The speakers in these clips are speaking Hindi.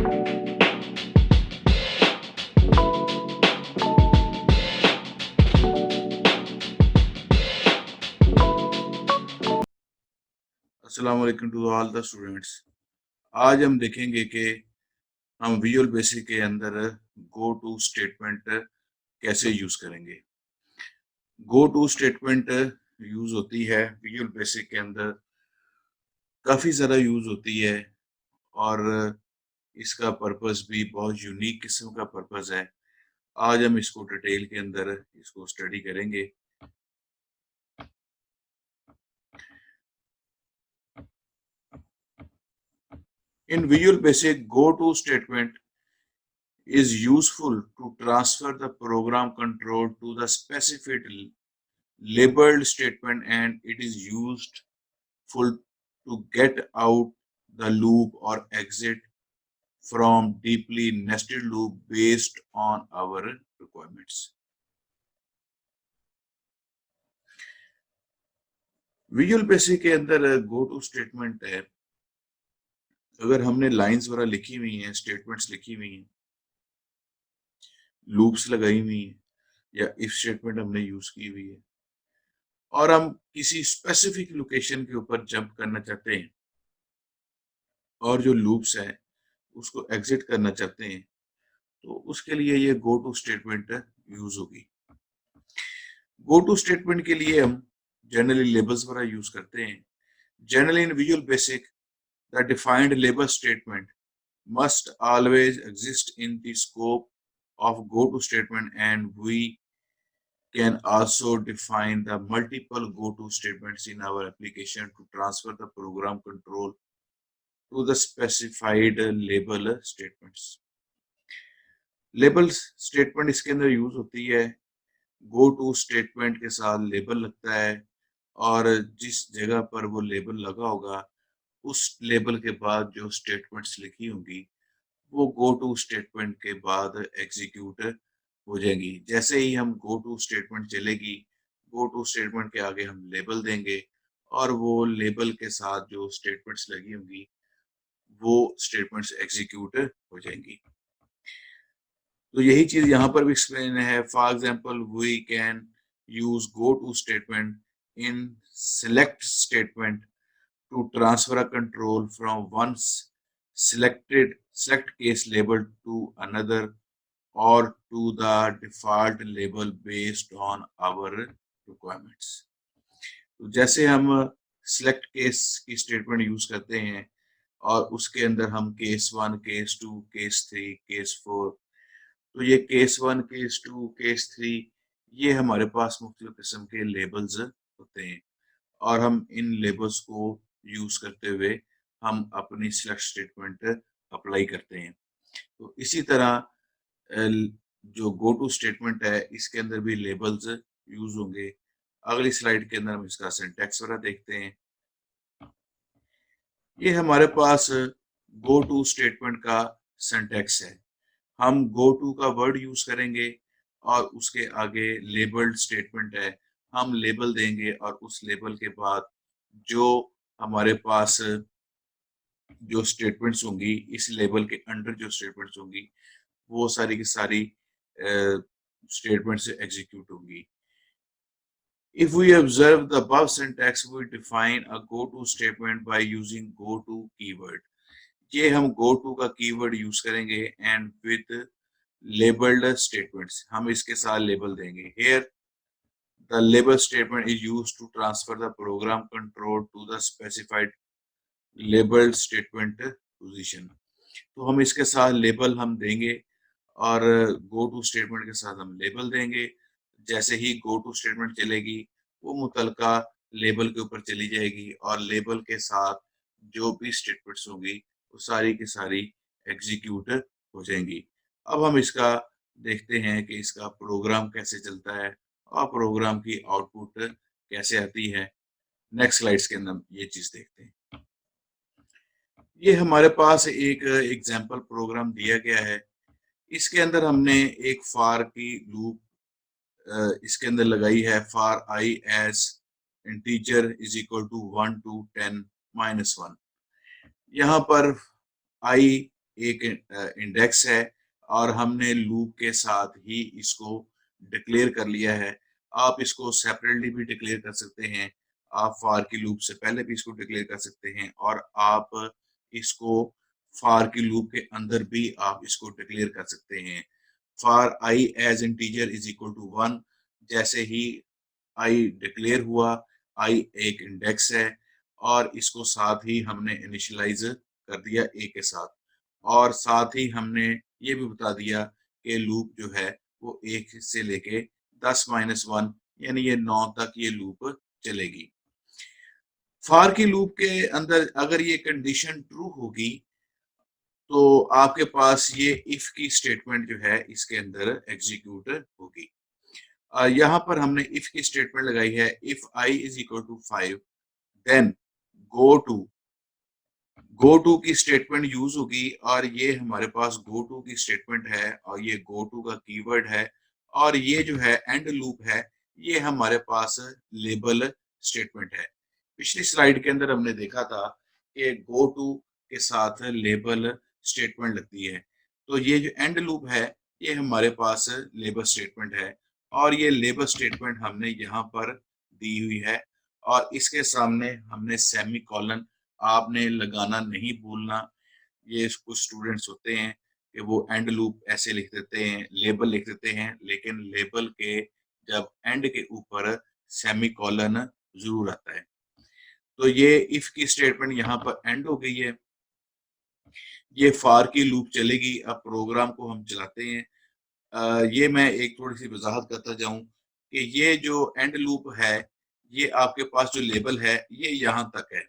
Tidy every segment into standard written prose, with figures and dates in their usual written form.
अस्सलाम वालेकुम टू ऑल द स्टूडेंट्स। आज हम देखेंगे कि हम विजुअल बेसिक के अंदर गो टू स्टेटमेंट कैसे यूज करेंगे। गो टू स्टेटमेंट यूज होती है विजुअल बेसिक के अंदर, काफ़ी ज़्यादा यूज होती है और इसका पर्पस भी बहुत यूनिक किस्म का पर्पस है। आज हम इसको डिटेल के अंदर इसको स्टडी करेंगे। In visual basic go to statement is useful to transfer the program control to the specified labeled statement, and it is used full to get out the loop or exit from deeply nested loop based on our requirements. Visual basic के अंदर गो टू स्टेटमेंट है। अगर हमने लाइंस वगैरह लिखी हुई हैं, स्टेटमेंट्स लिखी हुई हैं, लूप्स लगाई हुई हैं या इफ स्टेटमेंट हमने यूज की हुई है और हम किसी स्पेसिफिक लोकेशन के ऊपर जंप करना चाहते हैं और जो लूप्स है उसको एग्जिट करना चाहते हैं, तो उसके लिए ये गो टू स्टेटमेंट यूज होगी। गो टू स्टेटमेंट के लिए हम जनरली लेबल्स वगैरह यूज करते हैं। Generally in visual basic the defined label statement must always exist in the scope of go to statement, and we can also define the multiple go to statements in our application to transfer the program control to the specified label statements. Label statement इसके अंदर यूज होती है। गो टू स्टेटमेंट के साथ लेबल लगता है और जिस जगह पर वो लेबल लगा होगा उस लेबल के बाद जो स्टेटमेंट्स लिखी होंगी वो गो टू स्टेटमेंट के बाद एग्जीक्यूट हो जाएंगी। जैसे ही हम गो टू स्टेटमेंट चलेगी, गो टू स्टेटमेंट के आगे हम लेबल देंगे और वो लेबल के साथ जो स्टेटमेंट्स लगी होंगी वो स्टेटमेंट्स एग्जीक्यूट हो जाएंगी। तो यही चीज यहाँ पर भी एक्सप्लेन है। For example, we can use go to statement in select statement to transfer a control from one select case label to another or to the default label based on our requirements. तो जैसे हम select case की स्टेटमेंट यूज करते हैं और उसके अंदर हम केस 1, केस 2, केस 3, केस 4, तो ये केस 1, केस 2, केस 3 ये हमारे पास मुख्तलिफ किस्म के लेबल्स होते हैं और हम इन लेबल्स को यूज करते हुए हम अपनी सिलेक्ट स्टेटमेंट अप्लाई करते हैं। तो इसी तरह जो गो टू स्टेटमेंट है इसके अंदर भी लेबल्स यूज होंगे। अगली स्लाइड के अंदर हम इसका सिंटैक्स वगैरह देखते हैं। ये हमारे पास गो टू स्टेटमेंट का सिंटैक्स है। हम गो टू का वर्ड यूज करेंगे और उसके आगे लेबल्ड स्टेटमेंट है, हम लेबल देंगे और उस लेबल के बाद जो हमारे पास जो स्टेटमेंट्स होंगी इस लेबल के अंडर जो स्टेटमेंट्स होंगी वो सारी की सारी स्टेटमेंट्स एग्जीक्यूट होंगी। If we observe the above syntax, we define a go-to statement by using go-to keyword. ये हम go-to का कीवर्ड यूज करेंगे and with labeled statements, हम इसके साथ लेबल देंगे। Here the label statement is used to transfer the program control to the specified labeled statement position. तो हम इसके साथ लेबल हम देंगे और गो टू स्टेटमेंट के साथ हम लेबल देंगे। जैसे ही गो टू स्टेटमेंट चलेगी वो मुतलका लेबल के ऊपर चली जाएगी और लेबल के साथ जो भी स्टेटमेंट्स होंगी वो सारी की सारी एग्जीक्यूट हो जाएंगी। अब हम इसका देखते हैं कि इसका प्रोग्राम कैसे चलता है और प्रोग्राम की आउटपुट कैसे आती है। नेक्स्ट स्लाइड्स के अंदर ये चीज देखते हैं। ये हमारे पास एक एग्जाम्पल प्रोग्राम दिया गया है। इसके अंदर हमने एक फार की लूप इसके अंदर लगाई है। For i as integer is equal to 1 to 10 -1। यहाँ पर आई एक इंडेक्स है और हमने लूप के साथ ही इसको डिक्लेयर कर लिया है। आप इसको सेपरेटली भी डिक्लेयर कर सकते हैं। आप फॉर की लूप से पहले भी इसको डिक्लेयर कर सकते हैं और आप इसको फॉर की लूप के अंदर भी आप इसको डिक्लेयर कर सकते हैं। For I as integer is equal to 1, जैसे ही आई डिक्लेयर हुआ, आई एक इंडेक्स है और इसको साथ ही हमने इनिशियलाइज कर दिया ए के साथ, और साथ ही हमने ये भी बता दिया कि लूप जो है वो 1 से लेके 10-1 यानी ये 9 तक ये लूप चलेगी। फॉर की लूप के अंदर अगर ये कंडीशन ट्रू होगी तो आपके पास ये इफ की स्टेटमेंट जो है इसके अंदर एग्जीक्यूट होगी। यहाँ पर हमने इफ की स्टेटमेंट लगाई है, if I is equal to 5 then go to go to की स्टेटमेंट यूज होगी और ये हमारे पास गो टू की स्टेटमेंट है और ये गो टू का कीवर्ड है और ये जो है एंड लूप है ये हमारे पास लेबल स्टेटमेंट है। पिछली स्लाइड के अंदर हमने देखा था कि गो टू के साथ लेबल स्टेटमेंट लगती है, तो ये जो एंड लूप है ये हमारे पास लेबल स्टेटमेंट है और ये लेबल स्टेटमेंट हमने यहाँ पर दी हुई है और इसके सामने हमने सेमी कॉलन आपने लगाना नहीं भूलना। ये कुछ स्टूडेंट्स होते हैं कि वो एंड लूप ऐसे लिख देते हैं, लेबल लिख देते हैं, लेकिन लेबल के जब एंड के ऊपर सेमी कॉलन जरूर आता है। तो ये इफ की स्टेटमेंट यहाँ पर एंड हो गई है, ये फॉर की लूप चलेगी। अब प्रोग्राम को हम चलाते हैं। ये मैं एक थोड़ी सी वजाहत करता जाऊं कि ये जो एंड लूप है ये आपके पास जो लेबल है ये यहाँ तक है।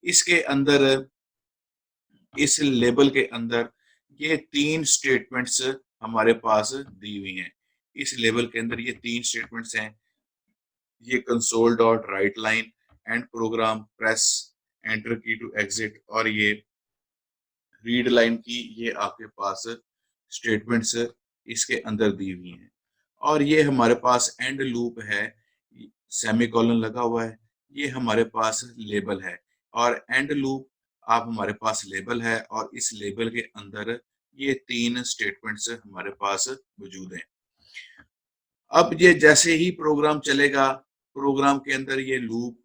इसके अंदर इस लेबल के अंदर ये 3 स्टेटमेंट्स हमारे पास दी हुई हैं। इस लेबल के अंदर ये 3 स्टेटमेंट्स हैं। ये console dot write line end program press enter key to exit और ये रीड लाइन की ये आपके पास स्टेटमेंट्स इसके अंदर दी हुई हैं। और ये हमारे पास एंड लूप है, सेमीकोलन लगा हुआ है, ये हमारे पास लेबल है और एंड लूप आप हमारे पास लेबल है और इस लेबल के अंदर ये 3 स्टेटमेंट्स हमारे पास मौजूद हैं। अब ये जैसे ही प्रोग्राम चलेगा, प्रोग्राम के अंदर ये लूप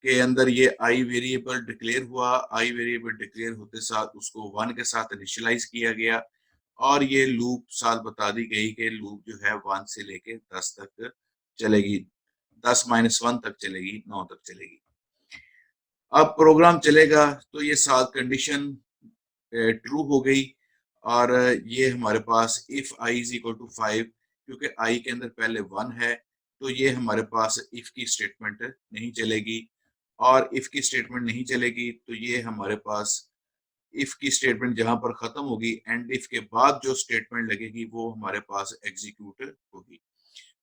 के अंदर ये आई वेरिएबल डिक्लेयर हुआ, आई वेरिएबल डिक्लेयर होते साथ उसको 1 के साथ इनिशियलाइज किया गया और ये लूप साथ बता दी गई कि लूप जो है 1 से लेके 10 तक चलेगी, 10-1 तक चलेगी, 9 तक चलेगी। अब प्रोग्राम चलेगा तो ये साथ कंडीशन ट्रू हो गई और ये हमारे पास if I is equal to 5, क्योंकि आई के अंदर पहले 1 है तो ये हमारे पास इफ की स्टेटमेंट नहीं चलेगी और इफ की स्टेटमेंट नहीं चलेगी तो ये हमारे पास इफ की स्टेटमेंट जहां पर खत्म होगी एंड इफ के बाद जो स्टेटमेंट लगेगी वो हमारे पास एग्जीक्यूट होगी।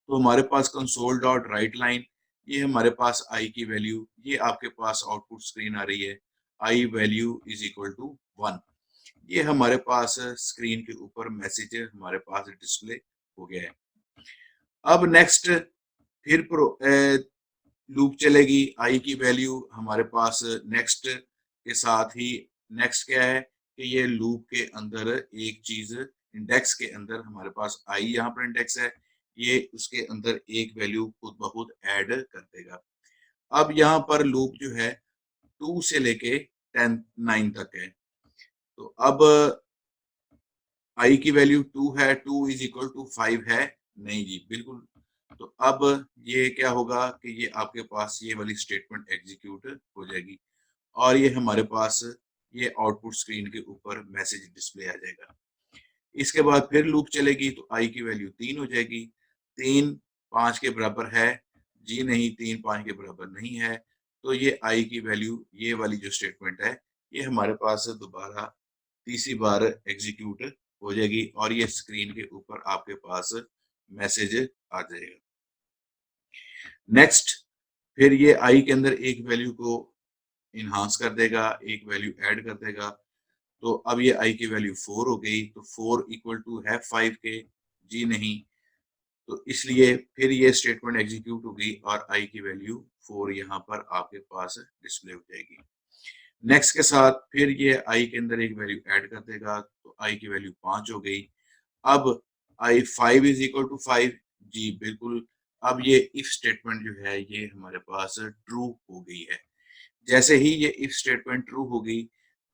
तो हमारे पास कंसोल डॉट राइट लाइन, ये हमारे पास आई की वैल्यू, ये आपके पास आउटपुट स्क्रीन आ रही है, I value is equal to 1। ये हमारे पास स्क्रीन के ऊपर मैसेज हमारे पास डिस्प्ले हो गया है। अब नेक्स्ट फिर लूप चलेगी, आई की वैल्यू हमारे पास नेक्स्ट के साथ ही नेक्स्ट क्या है कि ये लूप के अंदर एक चीज इंडेक्स के अंदर हमारे पास आई यहाँ पर इंडेक्स है, ये उसके अंदर एक वैल्यू खुद ब खुद ऐड कर देगा। अब यहाँ पर लूप जो है 2 से लेके 9 तक है, तो अब आई की वैल्यू 2 है, 2 इज इक्वल टू 5 है, नहीं जी बिल्कुल। तो अब ये क्या होगा कि ये आपके पास ये वाली स्टेटमेंट एग्जीक्यूट हो जाएगी और ये हमारे पास ये आउटपुट स्क्रीन के ऊपर मैसेज डिस्प्ले आ जाएगा। इसके बाद फिर लूप चलेगी तो आई की वैल्यू 3 हो जाएगी, 3 5 के बराबर है, जी नहीं 3 5 के बराबर नहीं है, तो ये आई की वैल्यू ये वाली जो स्टेटमेंट है ये हमारे पास दोबारा तीसरी बार एग्जीक्यूट हो जाएगी और ये स्क्रीन के ऊपर आपके पास मैसेज आ जाएगा। नेक्स्ट फिर ये आई के अंदर एक वैल्यू को इन्हांस कर देगा, एक वैल्यू ऐड कर देगा, तो अब ये आई की वैल्यू 4 हो गई, तो 4 इक्वल टू है 5 के, जी नहीं, तो इसलिए फिर ये स्टेटमेंट एग्जीक्यूट होगी और आई की वैल्यू 4 यहाँ पर आपके पास डिस्प्ले हो जाएगी। नेक्स्ट के साथ फिर ये आई के अंदर एक वैल्यू ऐड कर देगा, तो आई की वैल्यू 5 हो गई। अब आई 5 इज इक्वल टू 5, जी बिल्कुल। अब ये इफ स्टेटमेंट जो है ये हमारे पास ट्रू हो गई है। जैसे ही ये इफ स्टेटमेंट ट्रू होगी,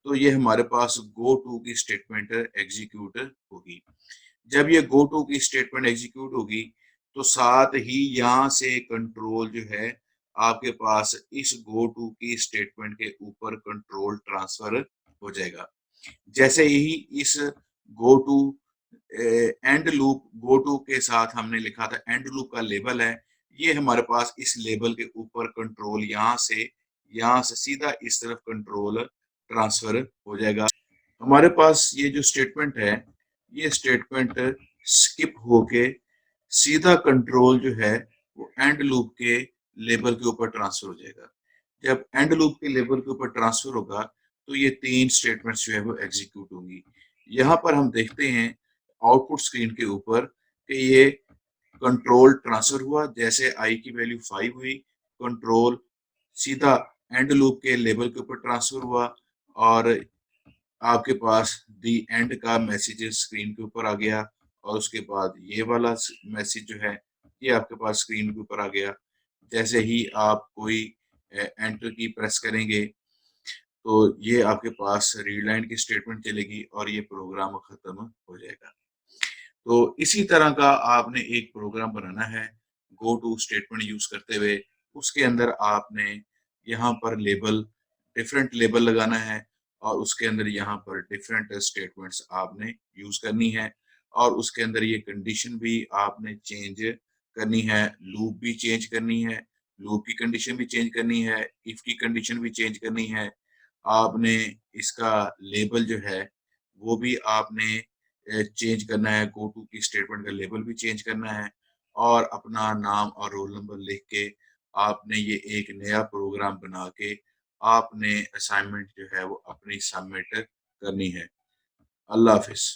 तो ये हमारे पास गो टू की स्टेटमेंट एग्जीक्यूट होगी। जब ये गो टू की स्टेटमेंट एग्जीक्यूट होगी, तो साथ ही यहाँ से कंट्रोल जो है आपके पास इस गो टू की स्टेटमेंट के ऊपर कंट्रोल ट्रांसफर हो जाएगा। जैसे ही इस go to end loop go to के साथ हमने लिखा था एंड लूप का लेबल है, ये हमारे पास इस लेबल के ऊपर कंट्रोल यहाँ से सीधा इस तरफ कंट्रोल ट्रांसफर हो जाएगा। हमारे पास ये जो स्टेटमेंट है, ये स्टेटमेंट स्किप होके सीधा कंट्रोल जो है वो एंड लूप के लेबल के ऊपर ट्रांसफर हो जाएगा। जब एंड लूप के लेबल के ऊपर ट्रांसफर होगा, तो ये 3 स्टेटमेंट्स जो है वो एग्जीक्यूट होंगी। यहाँ पर हम देखते हैं आउटपुट स्क्रीन के ऊपर कि ये कंट्रोल ट्रांसफर हुआ। जैसे आई की वैल्यू 5 हुई, कंट्रोल सीधा एंड लूप के लेबल के ऊपर ट्रांसफर हुआ और आपके पास दी एंड का मैसेज स्क्रीन के ऊपर आ गया और उसके बाद ये वाला मैसेज जो है ये आपके पास स्क्रीन के ऊपर आ गया। जैसे ही आप कोई एंटर की प्रेस करेंगे, तो ये आपके पास रीड लाइन की स्टेटमेंट चलेगी और ये प्रोग्राम खत्म हो जाएगा। तो इसी तरह का आपने एक प्रोग्राम बनाना है गो टू स्टेटमेंट यूज करते हुए। उसके अंदर आपने यहाँ पर लेबल डिफरेंट लेबल लगाना है और उसके अंदर यहाँ पर डिफरेंट स्टेटमेंट्स आपने यूज करनी है और उसके अंदर ये कंडीशन भी आपने चेंज करनी है, लूप भी चेंज करनी है, लूप की कंडीशन भी चेंज करनी है, इफ की कंडीशन भी चेंज करनी है। आपने इसका लेबल जो है वो भी आपने चेंज करना है, गो टू की स्टेटमेंट का लेबल भी चेंज करना है और अपना नाम और रोल नंबर लिख के आपने ये एक नया प्रोग्राम बना के आपने असाइनमेंट जो है वो अपनी सबमिट करनी है। अल्लाह हाफिज।